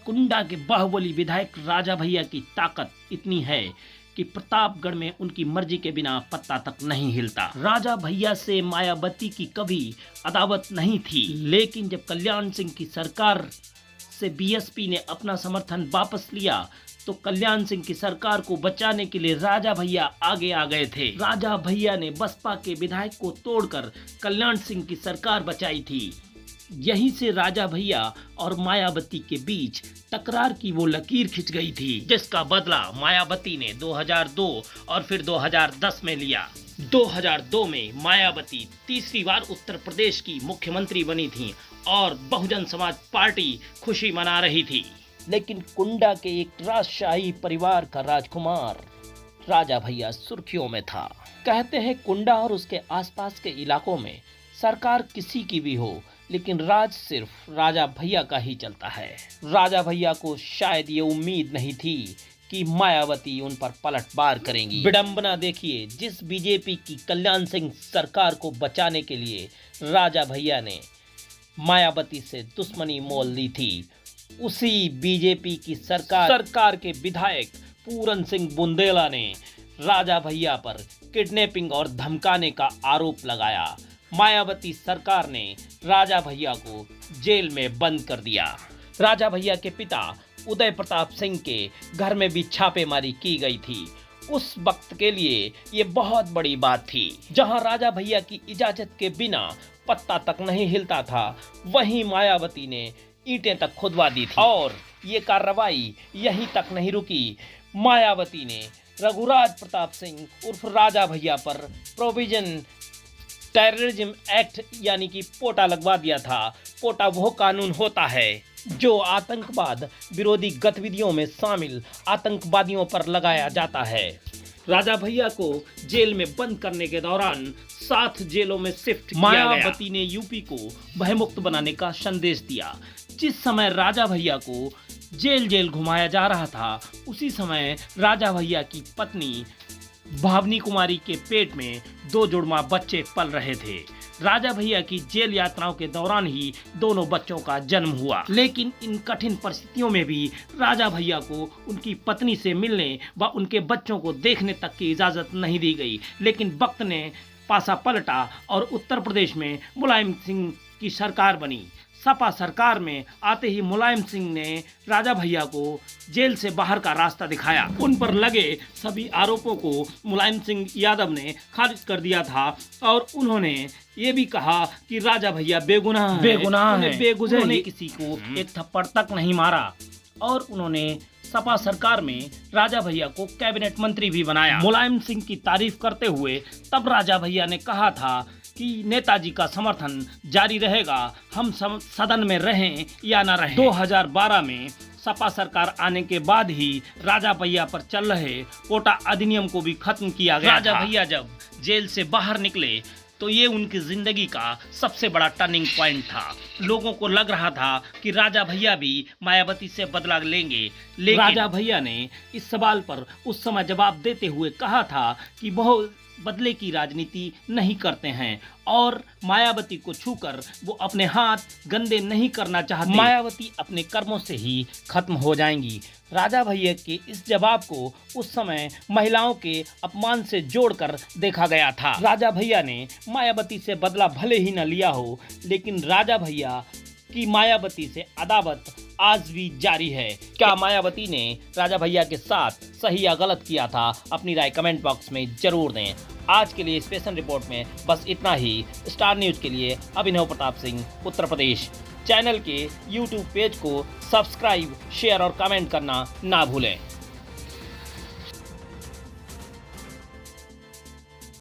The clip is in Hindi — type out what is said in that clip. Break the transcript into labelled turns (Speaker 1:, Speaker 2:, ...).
Speaker 1: कुंडा के बाहुबली विधायक राजा भैया की ताकत इतनी है कि प्रतापगढ़ में उनकी मर्जी के बिना पत्ता तक नहीं हिलता। राजा भैया से मायावती की कभी अदावत नहीं थी, लेकिन जब कल्याण सिंह की सरकार से बीएसपी ने अपना समर्थन वापस लिया तो कल्याण सिंह की सरकार को बचाने के लिए राजा भैया आगे आ गए थे। राजा भैया ने बसपा के विधायक को तोड़कर कल्याण सिंह की सरकार बचाई थी। यहीं से राजा भैया और मायावती के बीच टकरार की वो लकीर खिंच गई थी, जिसका बदला मायावती ने 2002 और फिर 2010 में लिया। 2002 में मायावती तीसरी बार उत्तर प्रदेश की मुख्यमंत्री बनी थी और बहुजन समाज पार्टी खुशी मना रही थी। लेकिन कुंडा के एक राजशाही परिवार का राजकुमार राजा भैया सुर्खियों में था। कहते हैं कुंडा और उसके आसपास के इलाकों में सरकार किसी की भी हो, लेकिन राज सिर्फ राजा भैया का ही चलता है। राजा भैया को शायद ये उम्मीद नहीं थी कि मायावती उन पर पलटवार करेंगी। विडंबना देखिए, जिस बीजेपी की कल्याण सिंह सरकार को बचाने के लिए राजा भैया ने मायावती से दुश्मनी मोल ली थी, उसी बीजेपी की सरकार के विधायक पूरन सिंह बुंदेला ने राजा भैया पर किडनैपिंग और धमकाने का आरोप लगाया। मायावती सरकार ने राजा भैया को जेल में बंद कर दिया। राजा भैया के पिता उदय प्रताप सिंह के घर में भी छापेमारी की गई थी। उस वक्त के लिए ये बहुत बड़ी बात थी। जहां राजा भैया की इजाजत के बिना पत्ता तक नहीं हिलता था, वहीं मायावती ने ईंटें तक खुदवा दी थी। और ये कार्रवाई यहीं तक नहीं रुकी। मायावती ने रघुराज प्रताप सिंह उर्फ राजा भैया पर प्रोविजन टेररिज्म एक्ट यानी कि पोटा लगवा दिया था। पोटा वो कानून होता है जो आतंकवाद विरोधी गतिविधियों में शामिल आतंकवादियों पर लगाया जाता है। राजा भैया को जेल में बंद करने के दौरान 7 जेलों में शिफ्ट किया गया। मायावती ने यूपी को भयमुक्त बनाने का संदेश दिया। जिस समय राजा भैया को जेल घुमाया जा रहा था, उसी समय राजा भैया की पत्नी भावनी कुमारी के पेट में 2 जुड़वा बच्चे पल रहे थे। राजा भैया की जेल यात्राओं के दौरान ही दोनों बच्चों का जन्म हुआ। लेकिन इन कठिन परिस्थितियों में भी राजा भैया को उनकी पत्नी से मिलने व उनके बच्चों को देखने तक की इजाजत नहीं दी गई। लेकिन वक्त ने पासा पलटा और उत्तर प्रदेश में मुलायम सिंह की सरकार बनी। सपा सरकार में आते ही मुलायम सिंह ने राजा भैया को जेल से बाहर का रास्ता दिखाया। उन पर लगे सभी आरोपों को मुलायम सिंह यादव ने खारिज कर दिया था और उन्होंने ये भी कहा कि राजा भैया बेगुनाह हैं। बेगुनाह ने किसी को एक थप्पड़ तक नहीं मारा और उन्होंने सपा सरकार में राजा भैया को कैबिनेट मंत्री भी बनाया। मुलायम सिंह की तारीफ करते हुए तब राजा भैया ने कहा था कि नेताजी का समर्थन जारी रहेगा, हम सदन में रहें या न रहें। 2012 में सपा सरकार आने के बाद ही राजा भैया पर चल रहे कोटा अधिनियम को भी खत्म किया गया। राजा भैया जब जेल से बाहर निकले तो ये उनकी जिंदगी का सबसे बड़ा टर्निंग पॉइंट था। लोगों को लग रहा था कि राजा भैया भी मायावती से बदला लेंगे, लेकिन राजा भैया ने इस सवाल पर उस समय जवाब देते हुए कहा था कि वो बदले की राजनीति नहीं करते हैं और मायावती को छूकर वो अपने हाथ गंदे नहीं करना चाहते। मायावती अपने कर्मों से ही खत्म हो जाएंगी। राजा भैया के इस जवाब को उस समय महिलाओं के अपमान से जोड़कर देखा गया था। राजा भैया ने मायावती से बदला भले ही न लिया हो, लेकिन राजा भैया की मायावती से अदावत आज भी जारी है। क्या मायावती ने राजा भैया के साथ सही या गलत किया था? अपनी राय कमेंट बॉक्स में जरूर दें। आज के लिए स्पेशल रिपोर्ट में बस इतना ही। स्टार न्यूज के लिए अभिनव प्रताप सिंह, उत्तर प्रदेश। चैनल के यूट्यूब पेज को सब्सक्राइब, शेयर और कमेंट करना ना भूलें।